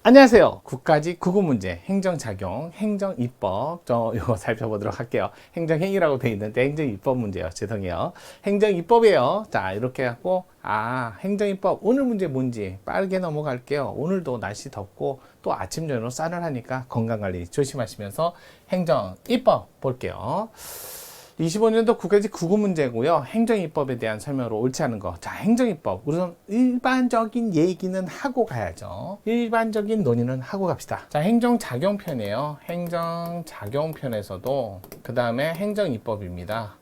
안녕하세요. 국가직 구구문제, 행정작용, 행정입법 이거 살펴보도록 할게요. 행정행위라고 되어 있는데 행정입법 문제요. 죄송해요. 행정입법이에요. 자, 이렇게 해갖고 행정입법 오늘 문제 뭔지 빠르게 넘어갈게요. 오늘도 날씨 덥고 또 아침 저녁으로 싸늘하니까 건강관리 조심하시면서 행정입법 볼게요. 25년도 국가직 국어문제고요. 행정입법에 대한 설명으로 옳지 않은 거. 자, 행정입법. 우선 일반적인 얘기는 하고 가야죠. 일반적인 논의는 하고 갑시다. 자, 행정작용편이에요. 행정작용편에서도 그 다음에 행정입법입니다.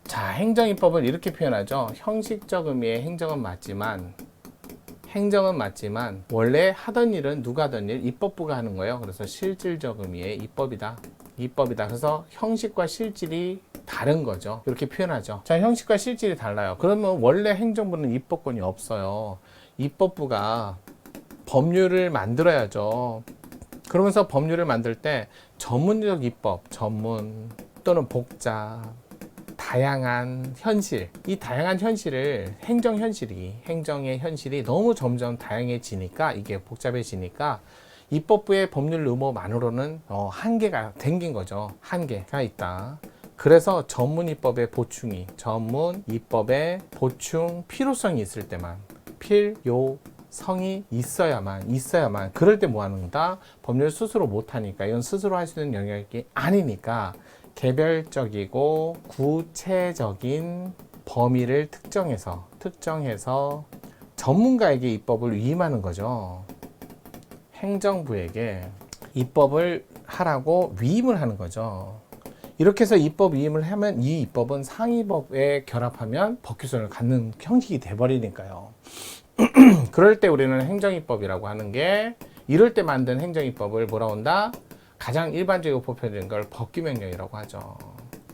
자, 행정입법을 이렇게 표현하죠. 형식적 의미의 행정은 맞지만 원래 하던 일은 누가 하던 일? 입법부가 하는 거예요. 그래서 실질적 의미의 입법이다. 그래서 형식과 실질이 다른 거죠. 이렇게 표현하죠. 자, 형식과 실질이 달라요. 그러면 원래 행정부는 입법권이 없어요. 입법부가 법률을 만들어야죠. 그러면서 법률을 만들 때 전문적 입법, 전문 또는 복잡, 다양한 현실, 이 다양한 현실을 행정의 현실이 너무 점점 다양해지니까 이게 복잡해지니까 입법부의 법률 의무만으로는 한계가 생긴 거죠. 한계가 있다. 그래서 전문 입법의 보충 필요성이 있을 때만 필요성이 있어야만 그럴 때 뭐 하는가? 법률 스스로 못하니까 이건 스스로 할 수 있는 영역이 아니니까 개별적이고 구체적인 범위를 특정해서 전문가에게 입법을 위임하는 거죠. 행정부에게 입법을 하라고 위임을 하는 거죠. 이렇게 해서 입법 위임을 하면 이 입법은 상위법에 결합하면 법규성을 갖는 형식이 돼버리니까요. 그럴 때 우리는 행정입법이라고 하는 게 이럴 때 만든 행정입법을 뭐라고 한다? 가장 일반적이고 보편적인 걸 법규명령이라고 하죠.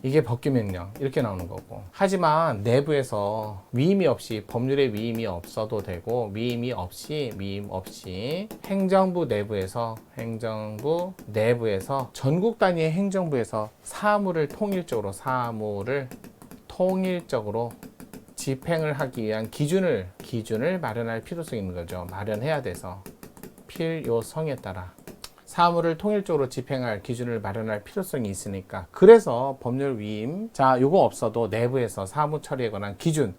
이게 법규명령 이렇게 나오는 거고, 하지만 내부에서 위임이 없이 법률에 위임이 없어도 되고 위임 없이 행정부 내부에서 전국 단위의 행정부에서 사무를 통일적으로 집행을 하기 위한 기준을 마련할 필요성이 있는 거죠. 마련해야 돼서 필요성에 따라 사무를 통일적으로 집행할 기준을 마련할 필요성이 있으니까, 그래서 법률 위임, 자, 요거 없어도 내부에서 사무 처리에 관한 기준을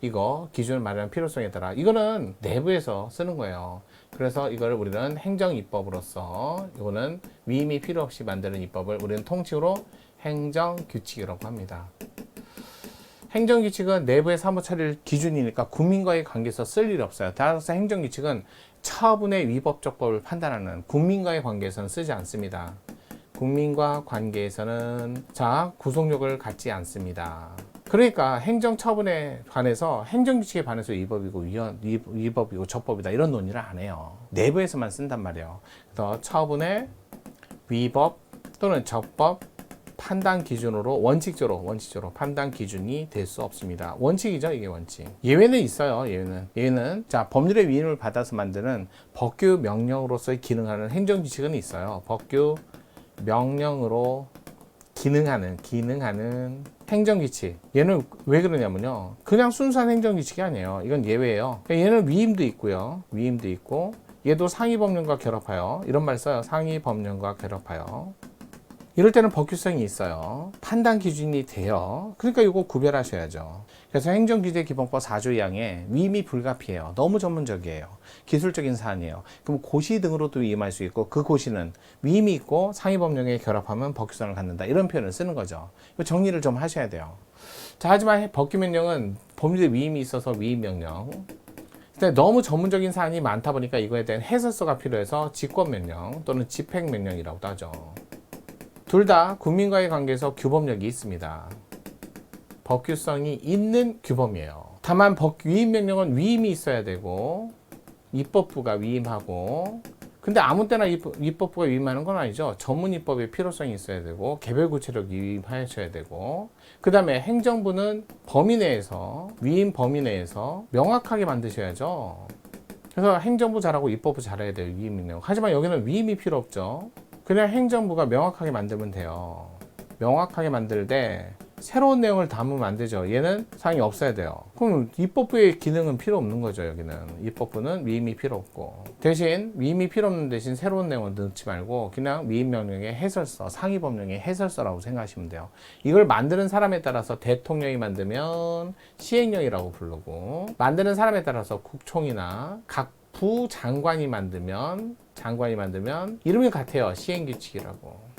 마련할 필요성에 따라 이거는 내부에서 쓰는 거예요. 그래서 이걸 우리는 행정입법으로서 이거는 위임이 필요 없이 만드는 입법을 우리는 통칭으로 행정규칙이라고 합니다. 행정규칙은 내부의 사무 처리 기준이니까 국민과의 관계에서 쓸 일이 없어요. 따라서 행정규칙은 처분의 위법적법을 판단하는 국민과의 관계에서는 쓰지 않습니다. 국민과 관계에서는 구속력을 갖지 않습니다. 그러니까 행정처분에 관해서 행정규칙에 반해서 위법이고 적법이다 이런 논의를 안 해요. 내부에서만 쓴단 말이에요. 그래서 처분의 위법 또는 적법 판단 기준으로 원칙적으로 판단 기준이 될 수 없습니다. 원칙이죠, 이게 원칙. 예외는 있어요. 예외는 자, 법률의 위임을 받아서 만드는 법규 명령으로서의 기능하는 행정규칙은 있어요. 법규 명령으로 기능하는 행정규칙. 얘는 왜 그러냐면요, 그냥 순수한 행정규칙이 아니에요. 이건 예외예요. 얘는 위임도 있고 얘도 상위법령과 결합하여, 이런 말 써요. 상위법령과 결합하여. 이럴 때는 법규성이 있어요. 판단 기준이 돼요. 그러니까 이거 구별하셔야죠. 그래서 행정규제기본법 4조 2항에 위임이 불가피해요. 너무 전문적이에요. 기술적인 사안이에요. 그럼 고시 등으로도 위임할 수 있고, 그 고시는 위임이 있고 상위법령에 결합하면 법규성을 갖는다, 이런 표현을 쓰는 거죠. 이거 정리를 좀 하셔야 돼요. 자, 하지만 법규명령은 법률에 위임이 있어서 위임명령. 근데 너무 전문적인 사안이 많다 보니까 이거에 대한 해설서가 필요해서 직권명령 또는 집행명령이라고도 하죠. 둘 다 국민과의 관계에서 규범력이 있습니다. 법규성이 있는 규범이에요. 다만 위임명령은 위임이 있어야 되고 입법부가 위임하고, 근데 아무 때나 입법부가 위임하는 건 아니죠. 전문입법의 필요성이 있어야 되고 개별 구체력 위임하셔야 되고, 그 다음에 행정부는 위임 범위 내에서 명확하게 만드셔야죠. 그래서 행정부 잘하고 입법부 잘해야 돼요, 위임명령. 하지만 여기는 위임이 필요 없죠. 그냥 행정부가 명확하게 만들면 돼요. 명확하게 만들 때 새로운 내용을 담으면 안 되죠. 얘는 사항이 없어야 돼요. 그럼 입법부의 기능은 필요 없는 거죠. 여기는 입법부는 위임이 필요 없고, 대신 위임이 필요 없는 대신 새로운 내용을 넣지 말고 그냥 위임명령의 해설서, 상위법령의 해설서라고 생각하시면 돼요. 이걸 만드는 사람에 따라서 대통령이 만들면 시행령이라고 부르고, 만드는 사람에 따라서 국총이나 각 부장관이 만들면 이름이 같아요. 시행규칙이라고.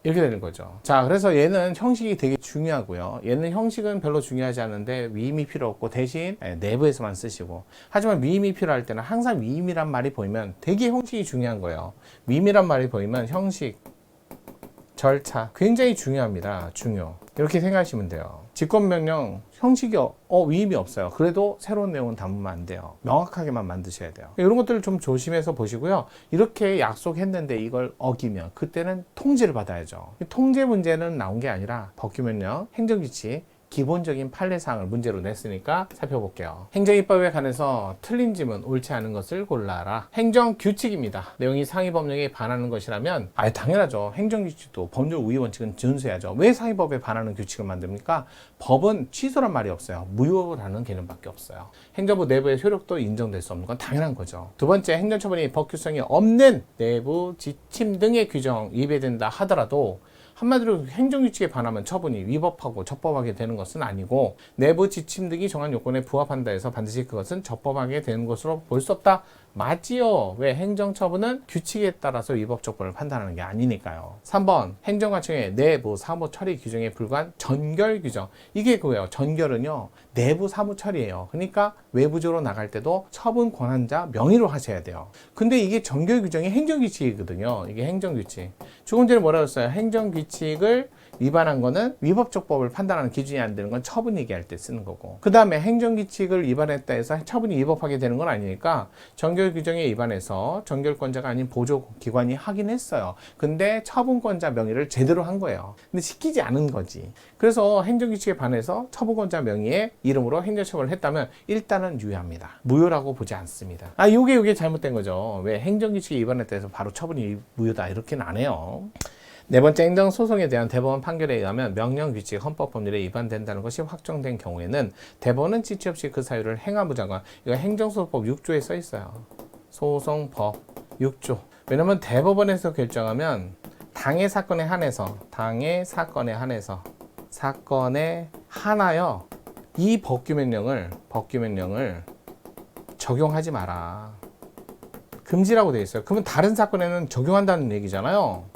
이렇게 되는 거죠. 자, 그래서 얘는 형식이 되게 중요하고요. 얘는 형식은 별로 중요하지 않은데 위임이 필요 없고 대신 내부에서만 쓰시고, 하지만 위임이 필요할 때는 항상 위임이란 말이 보이면 되게 형식이 중요한 거예요. 위임이란 말이 보이면 형식, 절차 굉장히 중요합니다. 중요. 이렇게 생각하시면 돼요. 직권명령 형식이 위임이 없어요. 그래도 새로운 내용은 담으면 안 돼요. 명확하게만 만드셔야 돼요. 이런 것들을 좀 조심해서 보시고요. 이렇게 약속했는데 이걸 어기면 그때는 통지를 받아야죠. 통제 문제는 나온 게 아니라 법규명령, 행정규칙 기본적인 판례사항을 문제로 냈으니까 살펴볼게요. 행정입법에 관해서 틀린 지문, 옳지 않은 것을 골라라. 행정규칙입니다. 내용이 상위법령에 반하는 것이라면 당연하죠. 행정규칙도 법률 우위 원칙은 준수해야죠. 왜 상위법에 반하는 규칙을 만듭니까? 법은 취소란 말이 없어요. 무효라는 개념밖에 없어요. 행정부 내부의 효력도 인정될 수 없는 건 당연한 거죠. 두 번째, 행정처분이 법규성이 없는 내부 지침 등의 규정 위배된다 하더라도 한마디로 행정규칙에 반하면 처분이 위법하고 적법하게 되는 것은 아니고, 내부 지침 등이 정한 요건에 부합한다 해서 반드시 그것은 적법하게 되는 것으로 볼 수 없다. 맞지요. 왜? 행정처분은 규칙에 따라서 위법적법을 판단하는 게 아니니까요. 3번, 행정관청의 내부 사무 처리 규정에 불과한 전결 규정. 이게 그거예요. 전결은요, 내부 사무 처리예요. 그러니까 외부적으로 나갈 때도 처분 권한자 명의로 하셔야 돼요. 근데 이게 전결 규정이 행정규칙이거든요. 이게 행정규칙. 조금 전에 뭐라고 했어요? 행정규칙을 위반한 거는 위법적법을 판단하는 기준이 안 되는 건 처분 얘기할 때 쓰는 거고, 그 다음에 행정규칙을 위반했다 해서 처분이 위법하게 되는 건 아니니까 전결 규정에 위반해서 전결권자가 아닌 보조기관이 하긴 했어요. 근데 처분권자 명의를 제대로 한 거예요. 근데 시키지 않은 거지. 그래서 행정규칙에 반해서 처분권자 명의의 이름으로 행정처분을 했다면 일단은 유효합니다. 무효라고 보지 않습니다. 요게 잘못된 거죠. 왜? 행정규칙에 위반했다 해서 바로 처분이 무효다 이렇게는 안 해요. 네 번째, 행정소송에 대한 대법원 판결에 의하면 명령규칙, 헌법법률에 위반된다는 것이 확정된 경우에는 대법원은 지체 없이 그 사유를 행안부 장관, 이거 행정소송법 6조에 써 있어요. 소송법 6조. 왜냐면 대법원에서 결정하면 당해 사건에 한해서 사건에 한하여 이 법규명령을 적용하지 마라. 금지라고 되어 있어요. 그러면 다른 사건에는 적용한다는 얘기잖아요.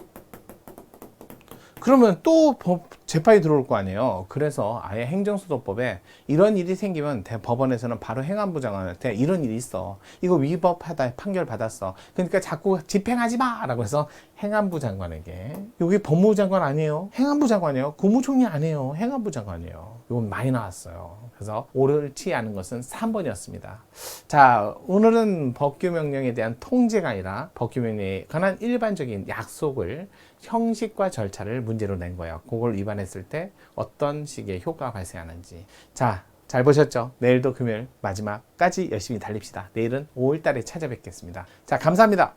그러면 또 재판이 들어올 거 아니에요. 그래서 아예 행정소송법에 이런 일이 생기면 법원에서는 바로 행안부 장관한테 이런 일이 있어. 이거 위법하다 판결 받았어. 그러니까 자꾸 집행하지 마! 라고 해서 행안부 장관에게. 여기 법무부 장관 아니에요. 행안부 장관이에요. 국무총리 아니에요. 행안부 장관이에요. 이건 많이 나왔어요. 그래서 옳지 않은 것은 3번이었습니다. 자, 오늘은 법규명령에 대한 통제가 아니라 법규명령에 관한 일반적인 약속을, 형식과 절차를 문제로 낸 거예요. 그걸 위반했을 때 어떤 식의 효과가 발생하는지. 자, 잘 보셨죠? 내일도 금요일 마지막까지 열심히 달립시다. 내일은 5월달에 찾아뵙겠습니다. 자, 감사합니다.